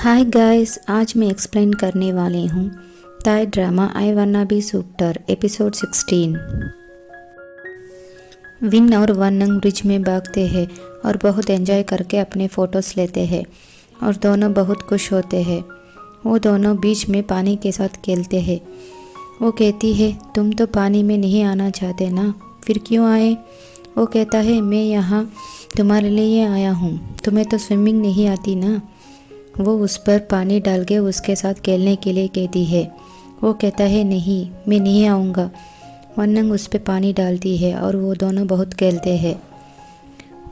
Hi guys, आज मैं explain करने वाली हूँ Thai drama I wanna be super episode 16। Win और वनंग ब्रिज में भागते हैं और बहुत एंजॉय करके अपने फ़ोटोज़ लेते हैं और दोनों बहुत खुश होते हैं। वो दोनों बीच में पानी के साथ खेलते हैं। वो कहती है, तुम तो पानी में नहीं आना चाहते ना, फिर क्यों आए? वो कहता है, मैं यहाँ तुम्हारे लिए आया हूँ, तुम्हें तो स्विमिंग नहीं आती ना। वो उस पर पानी डाल के उसके साथ खेलने के लिए कहती है। वो कहता है, नहीं, मैं नहीं आऊँगा। वनंग उस पर पानी डालती है और वो दोनों बहुत खेलते हैं।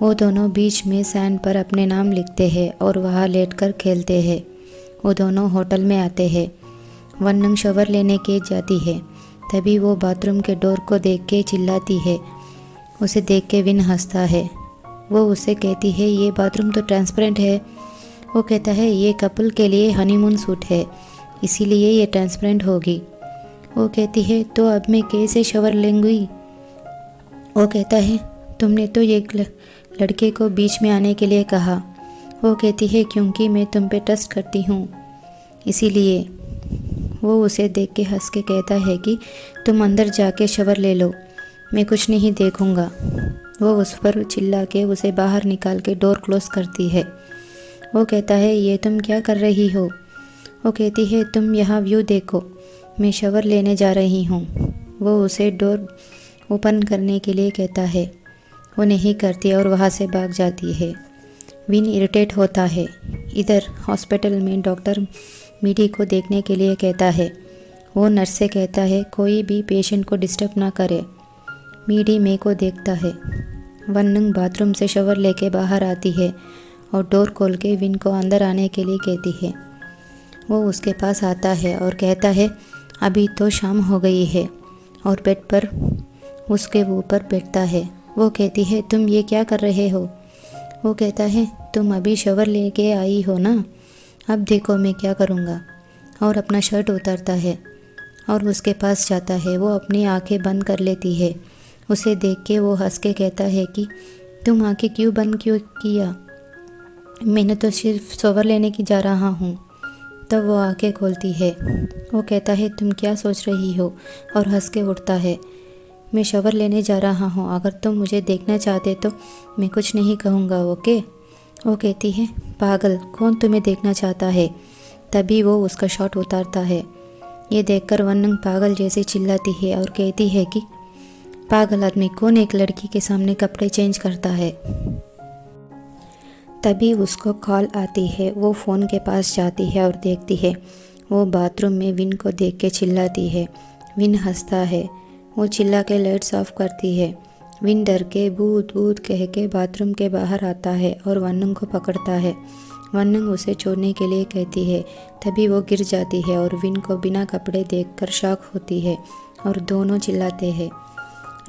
वो दोनों बीच में सैंड पर अपने नाम लिखते हैं और वहाँ लेटकर खेलते हैं। वो दोनों होटल में आते हैं। वनंग शॉवर लेने के जाती है, तभी वो बाथरूम के डोर को देख के चिल्लाती है। उसे देख के विन हंसता है। वो उसे कहती है, ये बाथरूम तो ट्रांसपेरेंट है। वो कहता है, ये कपल के लिए हनीमून सूट है, इसीलिए ये ट्रांसपेरेंट होगी। वो कहती है, तो अब मैं कैसे शॉवर लूँगी? वो कहता है, तुमने तो एक लड़के को बीच में आने के लिए कहा। वो कहती है, क्योंकि मैं तुम पे ट्रस्ट करती हूँ, इसीलिए। वो उसे देख के हंस के कहता है कि तुम अंदर जाके शॉवर ले लो, मैं कुछ नहीं देखूँगा। वो उस पर चिल्ला के उसे बाहर निकाल के डोर क्लोज़ करती है। वो कहता है, ये तुम क्या कर रही हो? वो कहती है, तुम यहाँ व्यू देखो, मैं शॉवर लेने जा रही हूँ। वो उसे डोर ओपन करने के लिए कहता है। वो नहीं करती और वहाँ से भाग जाती है। विन इरिटेट होता है। इधर हॉस्पिटल में डॉक्टर मीडी को देखने के लिए कहता है। वो नर्स से कहता है, कोई भी पेशेंट को डिस्टर्ब ना करे। मीडी मे को देखता है। वनंग बाथरूम से शॉवर लेके बाहर आती है और डोर खोल के विन को अंदर आने के लिए कहती है। वो उसके पास आता है और कहता है, अभी तो शाम हो गई है, और बेड पर उसके ऊपर बैठता है। वो कहती है, तुम ये क्या कर रहे हो? वो कहता है, तुम अभी शॉवर लेके आई हो ना, अब देखो मैं क्या करूँगा। और अपना शर्ट उतारता है और उसके पास जाता है। वो अपनी आंखें बंद कर लेती है। उसे देख के वो हंस के कहता है कि तुम आंखें क्यों बंद क्यों किया? मैंने तो सिर्फ शॉवर लेने की जा रहा हूँ। तब वो आंखें खोलती है। वो कहता है, तुम क्या सोच रही हो? और हंस के उठता है। मैं शॉवर लेने जा रहा हूँ, अगर तुम मुझे देखना चाहते तो मैं कुछ नहीं कहूँगा, ओके? वो कहती है, पागल, कौन तुम्हें देखना चाहता है? तभी वो उसका शॉट उतारता है। ये देखकर वनंग पागल जैसे चिल्लाती है और कहती है कि पागल आदमी कौन एक लड़की के सामने कपड़े चेंज करता है? तभी उसको कॉल आती है। वो फ़ोन के पास जाती है और देखती है वो बाथरूम में विन को देख के चिल्लाती है। विन हंसता है। वो चिल्ला के लाइट्स ऑफ करती है। विन डर के भूत भूत कह के बाथरूम के बाहर आता है और वनंग को पकड़ता है। वनंग उसे छोड़ने के लिए कहती है, तभी वो गिर जाती है और विन को बिना कपड़े देखकर शॉक होती है और दोनों चिल्लाते हैं।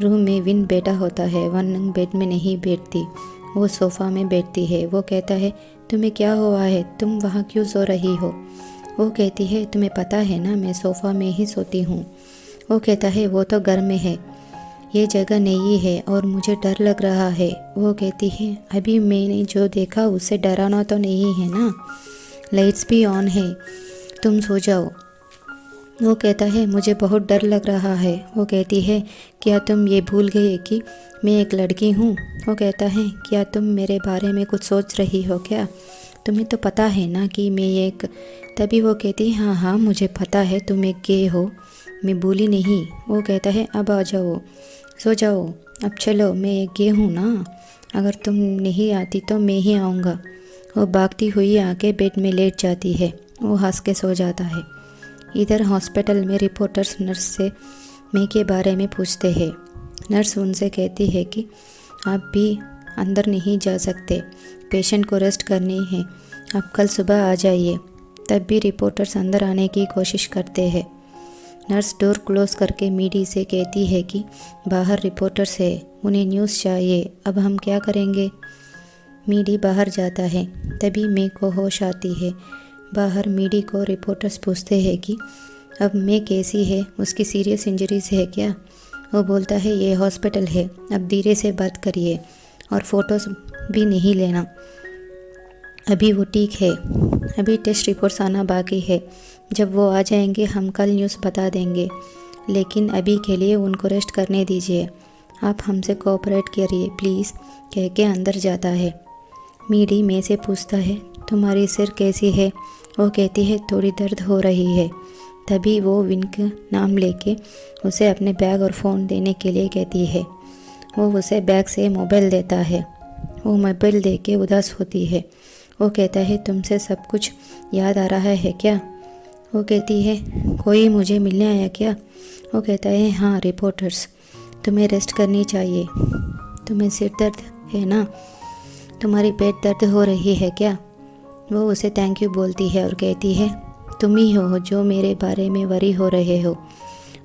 रूम में विन बैठा होता है। वनंग बेड में नहीं बैठती, वो सोफ़ा में बैठती है। वो कहता है, तुम्हें क्या हुआ है? तुम वहाँ क्यों सो रही हो? वो कहती है, तुम्हें पता है ना, मैं सोफ़ा में ही सोती हूँ। वो कहता है, वो तो घर में है, ये जगह नई है और मुझे डर लग रहा है। वो कहती है, अभी मैंने जो देखा उससे डराना तो नहीं है ना, लाइट्स भी ऑन है, तुम सो जाओ। वो कहता है, मुझे बहुत डर लग रहा है। वो कहती है, क्या तुम ये भूल गए कि मैं एक लड़की हूँ? वो कहता है, क्या तुम मेरे बारे में कुछ सोच रही हो क्या? तुम्हें तो पता है ना कि मैं एक। तभी वो कहती है, हाँ हाँ मुझे पता है तुम एक गे हो, मैं भूली नहीं। वो कहता है, अब आ जाओ, सो जाओ, अब चलो, मैं एक गे हूँ ना, अगर तुम नहीं आती तो मैं ही आऊँगा। वो भागती हुई आके बेड में लेट जाती है। वो हंस के सो जाता है। इधर हॉस्पिटल में रिपोर्टर्स नर्स से मे के बारे में पूछते हैं। नर्स उनसे कहती है कि आप भी अंदर नहीं जा सकते, पेशेंट को रेस्ट करनी है, आप कल सुबह आ जाइए। तब भी रिपोर्टर्स अंदर आने की कोशिश करते हैं। नर्स डोर क्लोज करके मीडी से कहती है कि बाहर रिपोर्टर्स है, उन्हें न्यूज़ चाहिए, अब हम क्या करेंगे? मीडी बाहर जाता है। तभी मे को होश आती है। बाहर मीडी को रिपोर्टर्स पूछते हैं कि अब मे कैसी है, उसकी सीरियस इंजरीज है क्या? वो बोलता है, ये हॉस्पिटल है, अब धीरे से बात करिए और फ़ोटोज़ भी नहीं लेना। अभी वो ठीक है, अभी टेस्ट रिपोर्ट्स आना बाकी है। जब वो आ जाएंगे हम कल न्यूज़ बता देंगे, लेकिन अभी के लिए उनको रेस्ट करने दीजिए। आप हमसे कोऑपरेट करिए प्लीज़, कह के अंदर जाता है। मीडी में से पूछता है, तुम्हारी सिर कैसी है? वो कहती है, थोड़ी दर्द हो रही है। तभी वो विन का नाम लेके उसे अपने बैग और फ़ोन देने के लिए कहती है। वो उसे बैग से मोबाइल देता है। वो मोबाइल दे के उदास होती है। वो कहता है, तुमसे सब कुछ याद आ रहा है क्या? वो कहती है, कोई मुझे मिलने आया क्या? वो कहता है, हाँ, रिपोर्टर्स। तुम्हें रेस्ट करनी चाहिए। तुम्हें सिर दर्द है ना? तुम्हारी पेट दर्द हो रही है क्या? वो उसे थैंक यू बोलती है और कहती है, तुम ही हो जो मेरे बारे में वरी हो रहे हो।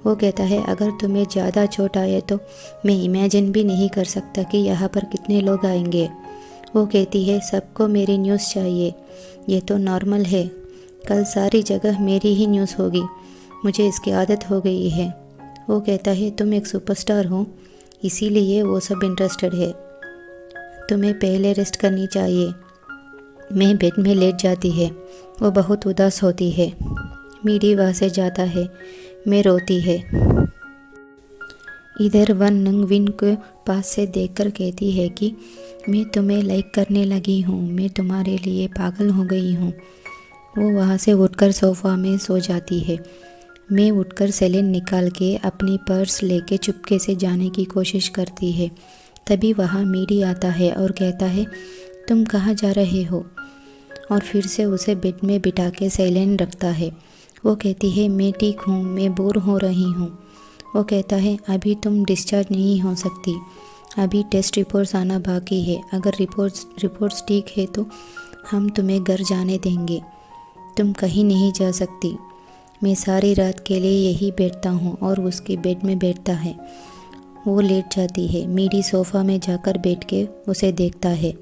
वो कहता है, अगर तुम्हें ज़्यादा चोट आए तो मैं इमेजिन भी नहीं कर सकता कि यहाँ पर कितने लोग आएंगे। वो कहती है, सबको मेरी न्यूज़ चाहिए, ये तो नॉर्मल है। कल सारी जगह मेरी ही न्यूज़ होगी, मुझे इसकी आदत हो गई है। वो कहता है, तुम एक सुपरस्टार हो, इसीलिए वो सब इंटरेस्टेड है। तुम्हें पहले रेस्ट करनी चाहिए। मैं बेड में लेट जाती है। वो बहुत उदास होती है। मीडी वहाँ से जाता है। मैं रोती है। इधर वन नंग विन को पास से देखकर कहती है कि मैं तुम्हें लाइक करने लगी हूँ, मैं तुम्हारे लिए पागल हो गई हूँ। वो वहाँ से उठकर सोफ़ा में सो जाती है। मैं उठकर सेलेन निकाल के अपनी पर्स लेके चुपके से जाने की कोशिश करती है। तभी वहाँ मीडी आता है और कहता है, तुम कहाँ जा रहे हो? और फिर से उसे बेड में बिठा के सेलेन रखता है। वो कहती है, मैं ठीक हूँ, मैं बोर हो रही हूँ। वो कहता है, अभी तुम डिस्चार्ज नहीं हो सकती, अभी टेस्ट रिपोर्ट्स आना बाकी है। अगर रिपोर्ट्स ठीक है तो हम तुम्हें घर जाने देंगे। तुम कहीं नहीं जा सकती। मैं सारी रात के लिए यही बैठता हूँ। और उसके बेड में बैठता है। वो लेट जाती है। मीडी सोफ़ा में जाकर बैठ के उसे देखता है।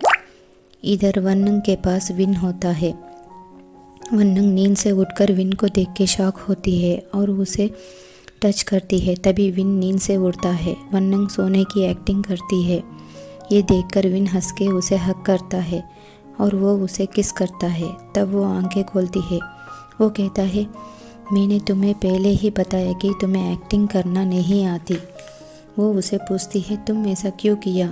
इधर वनंग के पास विन होता है। वनंग नींद से उठकर विन को देख के शॉक होती है और उसे टच करती है। तभी विन नींद से उठता है। वनंग सोने की एक्टिंग करती है। ये देखकर विन हंस के उसे हक करता है और वो उसे किस करता है। तब वो आंखें खोलती है। वो कहता है, मैंने तुम्हें पहले ही बताया कि तुम्हें एक्टिंग करना नहीं आती। वो उसे पूछती है, तुम ऐसा क्यों किया?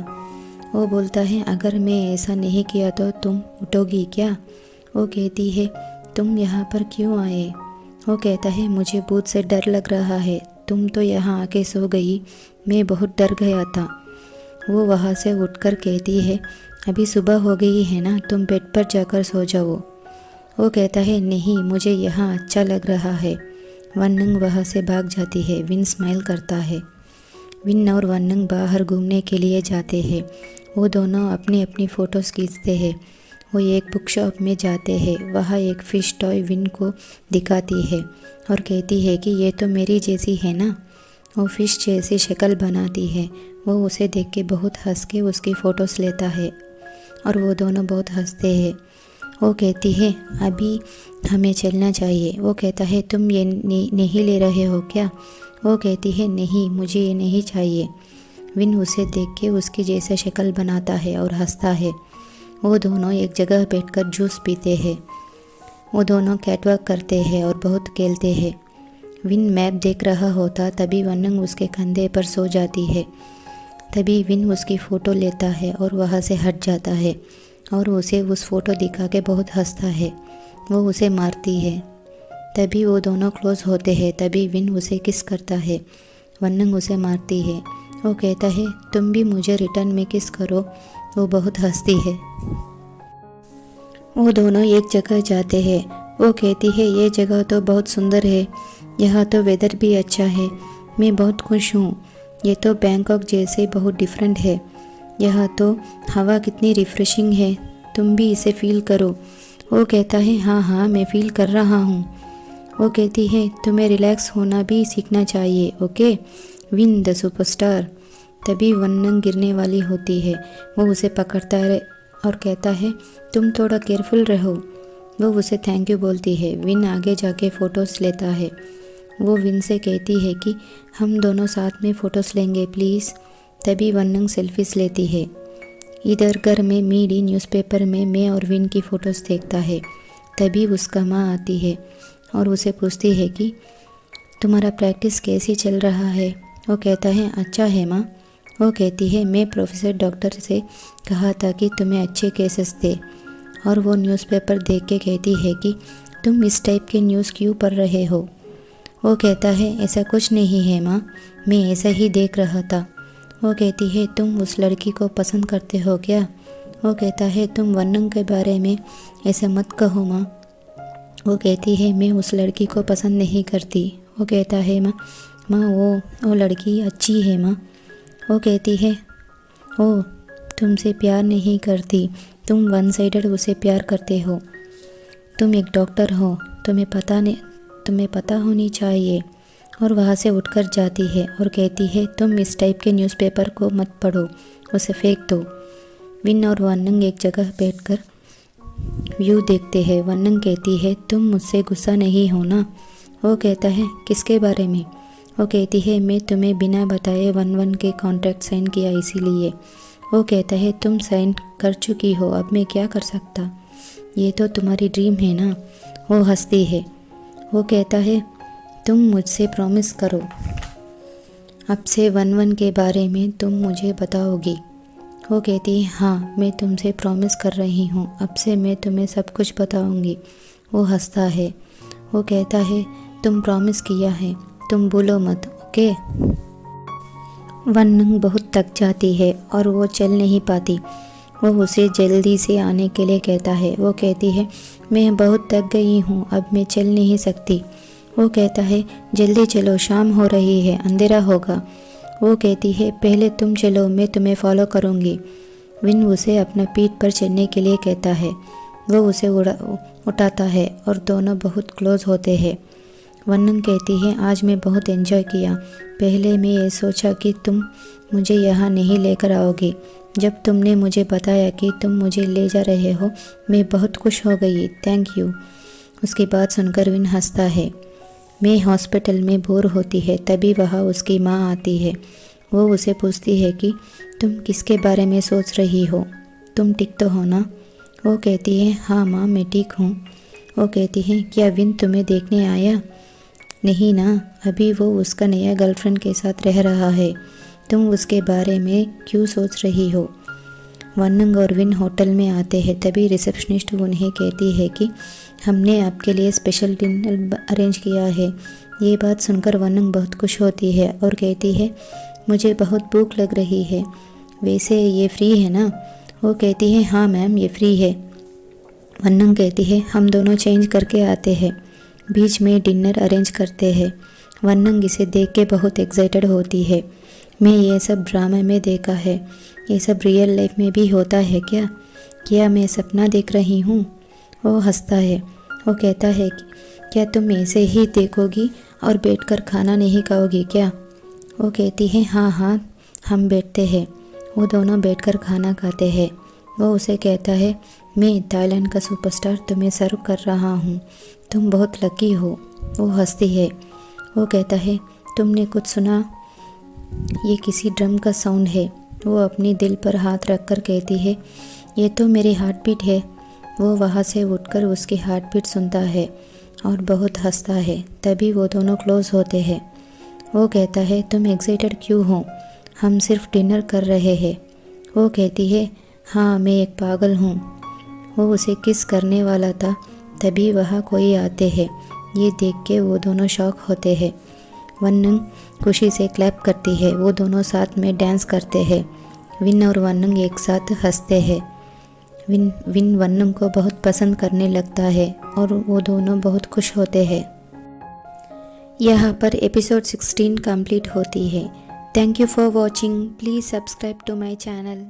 वो बोलता है, अगर मैं ऐसा नहीं किया तो तुम उठोगी क्या? वो कहती है, तुम यहाँ पर क्यों आए? वो कहता है, मुझे भूत से डर लग रहा है। तुम तो यहाँ आके सो गई, मैं बहुत डर गया था। वो वहाँ से उठकर कहती है, अभी सुबह हो गई है ना, तुम बेड पर जाकर सो जाओ। वो कहता है, नहीं, मुझे यहाँ अच्छा लग रहा है। वनंग वहाँ से भाग जाती है। विन स्माइल करता है। विन और वनंग बाहर घूमने के लिए जाते हैं। वो दोनों अपनी अपनी फ़ोटोज़ खींचते हैं। वो एक बुक शॉप में जाते हैं। वहाँ एक फ़िश टॉय विन को दिखाती है और कहती है कि ये तो मेरी जैसी है ना। वो फ़िश जैसी शक्ल बनाती है। वो उसे देख के बहुत हंस के उसकी फ़ोटोज़ लेता है और वो दोनों बहुत हंसते हैं। वो कहती है, अभी हमें चलना चाहिए। वो कहता है, तुम ये नहीं ले रहे हो क्या? वो कहती है, नहीं, मुझे ये नहीं चाहिए। विन उसे देख के उसकी जैसे शक्ल बनाता है और हंसता है। वो दोनों एक जगह बैठकर जूस पीते हैं। वो दोनों कैटवॉक करते हैं और बहुत खेलते हैं। विन मैप देख रहा होता तभी वनंग उसके कंधे पर सो जाती है। तभी विन उसकी फ़ोटो लेता है और वहाँ से हट जाता है और उसे उस फ़ोटो दिखा के बहुत हंसता है। वो उसे मारती है। तभी वो दोनों क्लोज होते हैं। तभी विन उसे किस करता है। वनंग उसे मारती है। वो कहता है, तुम भी मुझे रिटर्न में किस करो। वो बहुत हंसती है। वो दोनों एक जगह जाते हैं। वो कहती है, ये जगह तो बहुत सुंदर है, यहाँ तो वेदर भी अच्छा है, मैं बहुत खुश हूँ। ये तो बैंकॉक जैसे बहुत डिफरेंट है। यहाँ तो हवा कितनी रिफ्रेशिंग है, तुम भी इसे फील करो। वो कहता है, हाँ हाँ, मैं फील कर रहा हूँ। वो कहती है, तुम्हें रिलैक्स होना भी सीखना चाहिए, ओके विन द सुपरस्टार। तभी वनंग गिरने वाली होती है। वो उसे पकड़ता है और कहता है, तुम थोड़ा केयरफुल रहो। वो उसे थैंक यू बोलती है। विन आगे जाके फ़ोटोज़ लेता है। वो विन से कहती है कि हम दोनों साथ में फ़ोटोज़ लेंगे प्लीज़। तभी वनंग सेल्फीज़ लेती है। इधर घर में मीडी न्यूज़पेपर में मैं और विन की फ़ोटोज़ देखता है। तभी उसका माँ आती है और उसे पूछती है कि तुम्हारा प्रैक्टिस कैसी चल रहा है। वो कहता है अच्छा है माँ। वो कहती है मैं प्रोफेसर डॉक्टर से कहा था कि तुम्हें अच्छे केसेस दे, और वो न्यूज़पेपर देख के कहती है कि तुम इस टाइप के न्यूज़ क्यों पढ़ रहे हो। वो कहता है ऐसा कुछ नहीं है माँ, मैं ऐसा ही देख रहा था। वो कहती है तुम उस लड़की को पसंद करते हो क्या। वो कहता है तुम वन्नंग के बारे में ऐसा मत कहो माँ। वो कहती है मैं उस लड़की को पसंद नहीं करती। वो कहता है माँ वो लड़की अच्छी है माँ। वो कहती है ओ तुमसे प्यार नहीं करती, तुम वन साइडेड उसे प्यार करते हो। तुम एक डॉक्टर हो, तुम्हें पता होनी चाहिए। और वहाँ से उठकर जाती है और कहती है तुम इस टाइप के न्यूज़पेपर को मत पढ़ो, उसे फेंक दो। विन और वन्नंग एक जगह बैठकर व्यू देखते हैं। वन्नंग कहती है तुम मुझसे गुस्सा नहीं हो ना। वो कहता है किसके बारे में। वो कहती है मैं तुम्हें बिना बताए 1-1 के कॉन्ट्रैक्ट साइन किया इसीलिए। वो कहता है तुम साइन कर चुकी हो, अब मैं क्या कर सकता, ये तो तुम्हारी ड्रीम है ना। वो हंसती है। वो कहता है तुम मुझसे प्रॉमिस करो, अब से 1-1 के बारे में तुम मुझे बताओगी। वो कहती है हाँ मैं तुमसे प्रॉमिस कर रही हूँ, अब से मैं तुम्हें सब कुछ बताऊँगी। वो हंसता है। वो कहता है तुम प्रॉमिस किया है, तुम भूलो मत, ओके। वन्नंग बहुत थक जाती है और वो चल नहीं पाती। वो उसे जल्दी से आने के लिए कहता है। वो कहती है मैं बहुत थक गई हूँ, अब मैं चल नहीं सकती। वो कहता है जल्दी चलो, शाम हो रही है, अंधेरा होगा। वो कहती है पहले तुम चलो, मैं तुम्हें फॉलो करूँगी। विन उसे अपना पीठ पर चढ़ने के लिए कहता है। वो उसे उठाता है और दोनों बहुत क्लोज होते हैं। वन्नंग कहती है आज मैं बहुत एंजॉय किया। पहले मैं ये सोचा कि तुम मुझे यहाँ नहीं लेकर आओगी, जब तुमने मुझे बताया कि तुम मुझे ले जा रहे हो मैं बहुत खुश हो गई, थैंक यू। उसकी बात सुनकर विन हंसता है। मैं हॉस्पिटल में बोर होती है, तभी वहाँ उसकी माँ आती है। वो उसे पूछती है कि तुम किसके बारे में सोच रही हो, तुम ठीक तो हो ना। वो कहती है हाँ माँ मैं ठीक हूँ। वो कहती है क्या विन तुम्हें देखने आया। नहीं ना, अभी वो उसका नया गर्लफ्रेंड के साथ रह रहा है, तुम उसके बारे में क्यों सोच रही हो। वन्नंग और विन होटल में आते हैं, तभी रिसेप्शनिस्ट उन्हें कहती है कि हमने आपके लिए स्पेशल डिनर अरेंज किया है। ये बात सुनकर वन्नंग बहुत खुश होती है और कहती है मुझे बहुत भूख लग रही है, वैसे ये फ्री है ना। वो कहती है हाँ मैम ये फ्री है। वन्नंग कहती है हम दोनों चेंज करके आते हैं, बीच में डिनर अरेंज करते हैं। वन्नंग इसे देख के बहुत एक्साइटेड होती है। मैं ये सब ड्रामा में देखा है, ये सब रियल लाइफ में भी होता है क्या मैं सपना देख रही हूँ। वो हंसता है। वो कहता है क्या तुम ऐसे ही देखोगी और बैठकर खाना नहीं खाओगी क्या। वो कहती है हाँ हम बैठते हैं। वो दोनों बैठकर खाना खाते हैं। वो उसे कहता है मैं थाईलैंड का सुपरस्टार तुम्हें सर्व कर रहा हूँ, तुम बहुत लकी हो। वो हंसती है। वो कहता है तुमने कुछ सुना, ये किसी ड्रम का साउंड है। वो अपनी दिल पर हाथ रखकर कहती है ये तो मेरी हार्ट बीट है। वो वहाँ से उठकर उसकी हार्ट बीट सुनता है और बहुत हंसता है। तभी वो दोनों क्लोज होते हैं। वो कहता है तुम एक्साइटेड क्यों हो, हम सिर्फ डिनर कर रहे हैं। वो कहती है हाँ मैं एक पागल हूँ। वो उसे किस करने वाला था, तभी वहाँ कोई आते हैं। ये देख के वो दोनों शॉक होते हैं। वन्नंग खुशी से क्लैप करती है। वो दोनों साथ में डांस करते हैं। विन और वन्नंग एक साथ हंसते हैं। विन वन्नंग को बहुत पसंद करने लगता है और वो दोनों बहुत खुश होते हैं। यहाँ पर एपिसोड 16 कंप्लीट होती है। Thank you for watching. Please subscribe to my channel.